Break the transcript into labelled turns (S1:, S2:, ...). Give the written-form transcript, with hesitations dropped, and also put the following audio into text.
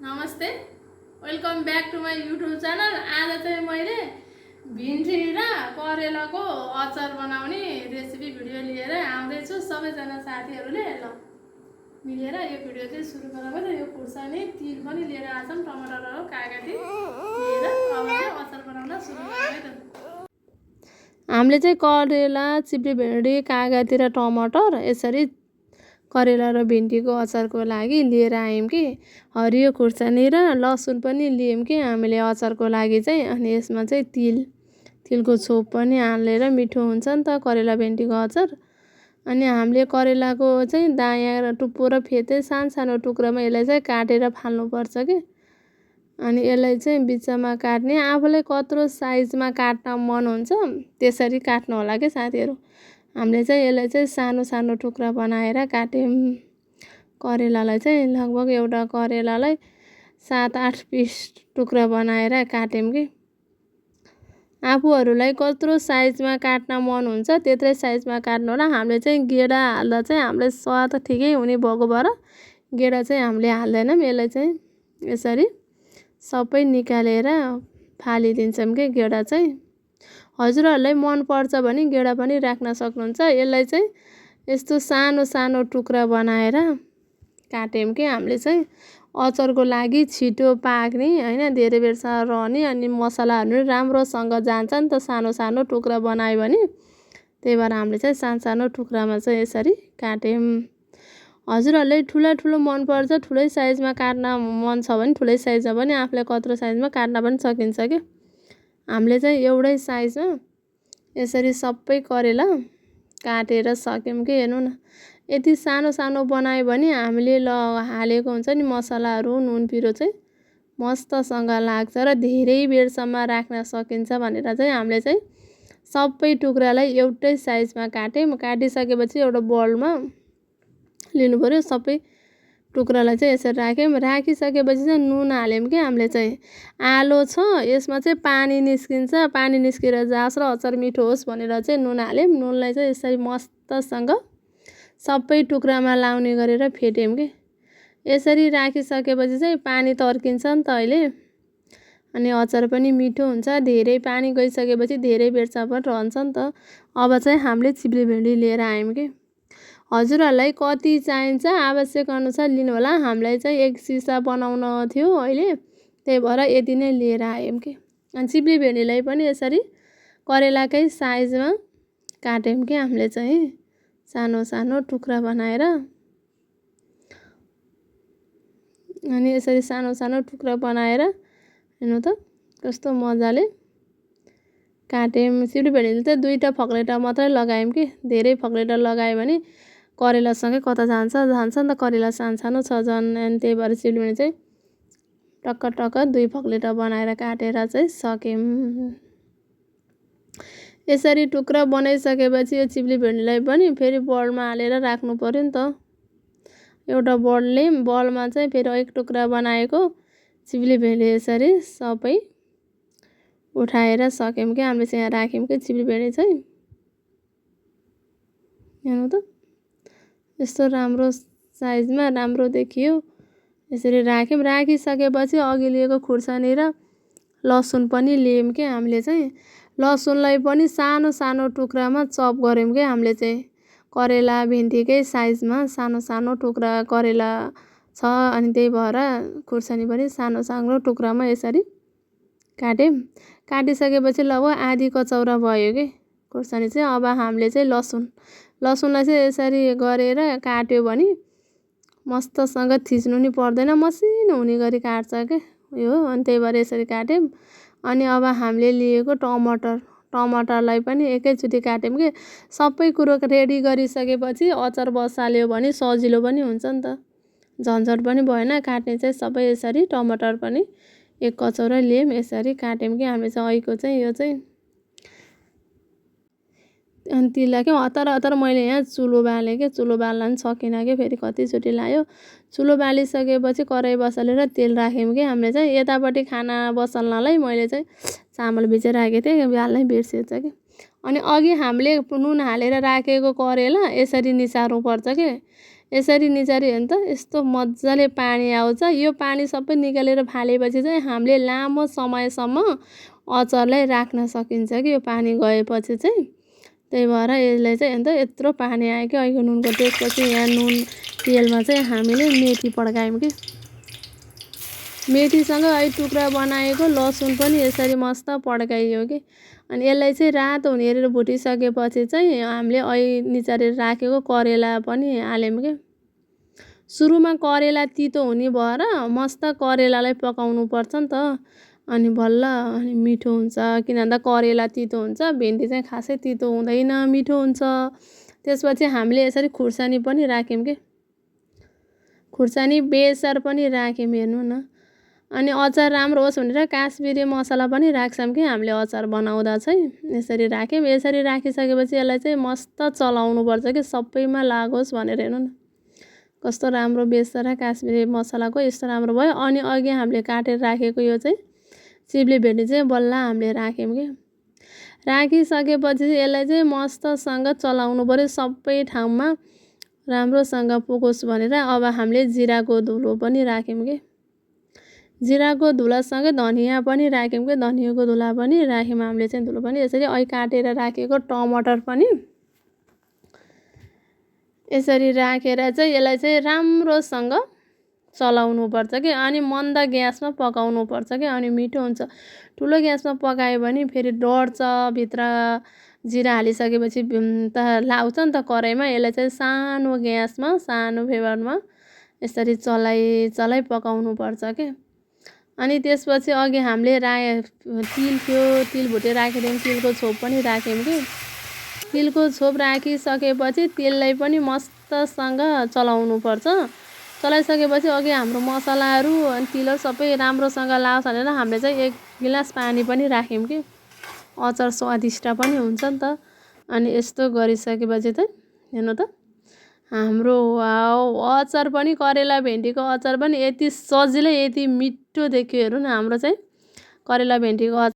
S1: नमस्ते, welcome back to my YouTube channel. आज चाहिँ मैले भिन्डी र करेलाको अचार बनाउने रेसिपी भिडियो लिएर आउँदैछु। सबैजना साथीहरूले ल मिलेर यो भिडियो चाहिँ सुरु गराउँदा यो खुर्सानी तिल पनि लिएर आछौँ, टमाटर र कागती लिएर अब चाहिँ अचार बनाउन सुरु गरौँ है त। हामीले चाहिँ करेला, चिप्ली भिन्डी, कागती र टमाटर यसरी करेला र भिन्डीको अचारको लागि लिएर आयौँ कि हरियो खुर्सानी र लसुन पनि लियौँ कि हामीले अचारको लागि चाहिँ। अनि यसमा चाहिँ तिलको छोप पनि हालेर मिठो हुन्छ नि त करेला भिन्डीको अचार। अनि हामीले करेलाको चाहिँ दायाँ टुप्पो र फेतै सानो टुक्रामा यसलाई चाहिँ काटेर फाल्नुपर्छ कि। अनि यसलाई चाहिँ बिचमा काट्ने, आफूलाई कत्रो साइजमा काट्न मन हुन्छ त्यसरी काट्नु होला कि साथीहरू। हामीले चाहिँ यसलाई चाहिँ सानो टुक्रा बनाएर काट्यौँ। करेलालाई चाहिँ लगभग एउटा करेलालाई 7-8 पिस टुक्रा बनाएर काट्यौँ कि। आफूहरूलाई कत्रो साइजमा काट्न मन हुन्छ त्यत्रै साइजमा काट्नु होला। हामीले चाहिँ गेडा हाल्दा चाहिँ हामीले स्वाद ठिकै हुने भएको भएर गेडा चाहिँ हामीले हाल्दैनौँ। यसलाई चाहिँ यसरी सबै निकालेर फालिदिन्छौँ कि गेडा चाहिँ। हजुरहरूलाई मन पर्छ भने गेडा पनि राख्न सक्नुहुन्छ। यसलाई चाहिँ यस्तो सानो टुक्रा बनाएर काट्यौँ कि हामीले चाहिँ अचारको लागि छिटो पाक्ने हैन, धेरै बेरसम्म रहने, अनि मसलाहरू पनि राम्रोसँग जान्छ नि त सानो टुक्रा बनायो भने। त्यही भएर हामीले चाहिँ सानो टुक्रामा चाहिँ यसरी काट्यौँ। हजुरहरूलाई ठुलो मनपर्छ, ठुलै साइजमा काट्न मन छ भने ठुलै साइजमा पनि आफूलाई कत्रो साइजमा काट्न पनि सकिन्छ कि। हामीले चाहिँ एउटै साइजमा यसरी सबै करेला काटेर सक्यौँ कि। हेर्नु न, यति सानो बनायो भने हामीले हालेको हुन्छ नि मसलाहरू, नुन पिरो चाहिँ मस्तसँग लाग्छ र धेरै बेरसम्म राख्न सकिन्छ भनेर चाहिँ हामीले चाहिँ सबै टुक्रालाई एउटै साइजमा काट्यौँ। काटिसकेपछि एउटा बोलमा लिनु पर्यो, सबै टुक्रालाई चाहिँ यसरी राख्यौँ। राखिसकेपछि चाहिँ नुन हाल्यौँ कि हामीले चाहिँ। आलो छ यसमा चाहिँ पानी निस्किन्छ, पानी निस्केर जाओस् र अचार मिठो होस् भनेर चाहिँ नुन हाल्यौँ। नुनलाई चाहिँ यसरी मस्तसँग सबै टुक्रामा लाउने गरेर फेट्यौँ कि। यसरी राखिसकेपछि चाहिँ पानी तर्किन्छ नि त अहिले, अनि अचार पनि मिठो हुन्छ। धेरै पानी गइसकेपछि धेरै बेरसम्म रहन्छ नि त। अब चाहिँ हामीले चिप्ली भिन्डी लिएर आयौँ कि। हजुरहरूलाई कति चाहिन्छ आवश्यक अनुसार लिनु होला। हामीलाई चाहिँ 1 सिसा बनाउन थियो अहिले, त्यही भएर यति नै लिएर आयौँ कि। अनि चिप्ली भिन्डीलाई पनि यसरी करेलाकै साइजमा काट्यौँ कि हामीले चाहिँ सानो टुक्रा बनाएर। अनि यसरी सानो टुक्रा बनाएर हेर्नु त कस्तो मजाले काट्यौँ। चिप्ली भिन्डीले चाहिँ 2टा फक्लेटा मात्रै लगायौँ कि। धेरै फक्लेटा लगायो भने करेलासँगै कता जान्छ नि त, करेला सानो छ झन्। अनि त्यही भएर चिप्ली भिन्डी चाहिँ टक्क 2 फक्लेटा बनाएर काटेर चाहिँ सक्यौँ। यसरी टुक्रा बनाइसकेपछि यो चिप्ली भिन्डीलाई पनि फेरि बलमा हालेर राख्नु पर्यो नि त। एउटा बलमा चाहिँ फेरि 1 टुक्रा बनाएको चिप्ली भिन्डी यसरी सबै उठाएर सक्यौँ कि हामीले चाहिँ यहाँ राख्यौँ कि चिप्ली भिन्डी चाहिँ। हेर्नु त यस्तो राम्रो साइजमा राम्रो देखियो। यसरी राख्यौँ। राखिसकेपछि अघि लिएको खुर्सानी र लसुन पनि लियौँ कि हामीले चाहिँ। लसुनलाई पनि सानो टुक्रामा चप गऱ्यौँ कि हामीले चाहिँ। करेला भिन्डीकै साइजमा सानो टुक्रा करेला छ, अनि त्यही भएर खुर्सानी पनि सानो टुक्रामा यसरी काट्यौँ। काटिसकेपछि लगभग आधी कचौरा भयो कि खुर्सानी चाहिँ। अब हामीले चाहिँ लसुनलाई चाहिँ यसरी गरेर काट्यो भने मस्तसँग थिच्नु नि पर्दैन, मसिनो हुने गरी काट्छ के यो। अनि त्यही भएर यसरी काट्यौँ। अनि अब हामीले लिएको टमाटरलाई पनि एकैचोटि काट्यौँ कि। सबै कुरो रेडी गरिसकेपछि अचार बसाल्यो भने सजिलो पनि हुन्छ नि त, झन्झट पनि भएन काट्ने चाहिँ। सबै यसरी टमाटर पनि 1 कचौरा लियौँ, यसरी काट्यौँ कि हामीले चाहिँ। अहिलेको चाहिँ यो चाहिँ अनि तिललाई के हतार मैले यहाँ चुलो बालेँ कि। चुलो बाल्न पनि सकिनँ कि, फेरि कतिचोटि लाग्यो। चुलो बालिसकेपछि कराही बसालेर तेल राख्यौँ कि हामीले चाहिँ। यतापट्टि खाना बसाल्नलाई मैले चाहिँ चामल भिजाइराखेको थिएँ, बाल्नै बिर्सिएछ कि। अनि अघि हामीले नुन हालेर राखेको करेला यसरी निसार्नुपर्छ कि। यसरी निचारी हेर्नु त यस्तो मजाले पानी आउँछ। यो पानी सबै निकालेर फालेपछि चाहिँ हामीले लामो समयसम्म अचारलाई राख्न सकिन्छ कि यो पानी गएपछि चाहिँ। त्यही भएर यसलाई चाहिँ हेर्नु त यत्रो पानी आयो कि अहिलेको नुनको। त्यसपछि यहाँ नुन तेलमा चाहिँ हामीले मेथी पड्कायौँ कि मेथीसँग अहिले टुक्रा बनाएको लसुन पनि यसरी मस्त पड्काइयो कि। अनि यसलाई चाहिँ रातो हुने हेरेर भुटिसकेपछि चाहिँ हामीले अहिले निचारेर राखेको करेला पनि हाल्यौँ कि। सुरुमा करेला तितो हुने भएर मस्त करेलालाई पकाउनु पर्छ नि त, अनि बल्ल अनि मिठो हुन्छ। किन भन्दा करेला तितो हुन्छ, भेन्डी चाहिँ खासै तितो हुँदैन, मिठो हुन्छ। त्यसपछि हामीले यसरी खुर्सानी पनि राख्यौँ कि, खुर्सानी बेसार पनि राख्यौँ हेर्नु न। अनि अचार राम्रो होस् भनेर काश्मिरी मसला पनि राख्छौँ कि हामीले अचार बनाउँदा चाहिँ। यसरी राख्यौँ। यसरी राखिसकेपछि यसलाई चाहिँ मस्त चलाउनुपर्छ कि सबैमा लागोस् भनेर। हेर्नु न कस्तो राम्रो बेसार काश्मिरी मसलाको यस्तो राम्रो भयो। अनि अघि हामीले काटेर राखेको यो चाहिँ चिप्ले भेन्डी चाहिँ बल्ल हामीले राख्यौँ कि। राखिसकेपछि चाहिँ यसलाई चाहिँ मस्तसँग चलाउनु पऱ्यो, सबै ठाउँमा राम्रोसँग पुगोस् भनेर। अब हामीले जिराको धुलो पनि राख्यौँ कि, जिराको धुलासँगै धनियाँ पनि राख्यौँ कि, धनियाँको धुला पनि राख्यौँ हामीले चाहिँ धुलो पनि। यसरी अहिले काटेर राखेको टमाटर पनि यसरी राखेर चाहिँ यसलाई चाहिँ राम्रोसँग चलाउनु पर्छ कि। अनि मन्द ग्यासमा पकाउनु पर्छ कि, अनि मिठो हुन्छ। ठुलो ग्यासमा पकायो भने फेरि डढ्छ भित्र। जिरा हालिसकेपछि त लाउँछ नि त कराईमा। यसलाई चाहिँ सानो ग्यासमा सानो फेबरमा यसरी चलाइ पकाउनु पर्छ कि। अनि त्यसपछि अघि हामीले तिल थियो, तिल भुटेर राखिदियौँ, तिलको छोप पनि राख्यौँ कि। तिलको छोप राखिसकेपछि तेललाई पनि मस्तसँग चलाउनु पर्छ। चलाइसकेपछि अघि हाम्रो मसलाहरू अनि तिलहरू सबै राम्रोसँग लाओस् भनेर हामीले चाहिँ 1 गिलास पानी पनि राख्यौँ कि अचार स्वादिष्ट पनि हुन्छ नि त। अनि यस्तो गरिसकेपछि चाहिँ हेर्नु त हाम्रो वाउ अचार पनि, करेला भेन्डीको अचार पनि यति सजिलै यति मिठो देखियो। हेर्नु न हाम्रो चाहिँ करेला भेन्डीको अचार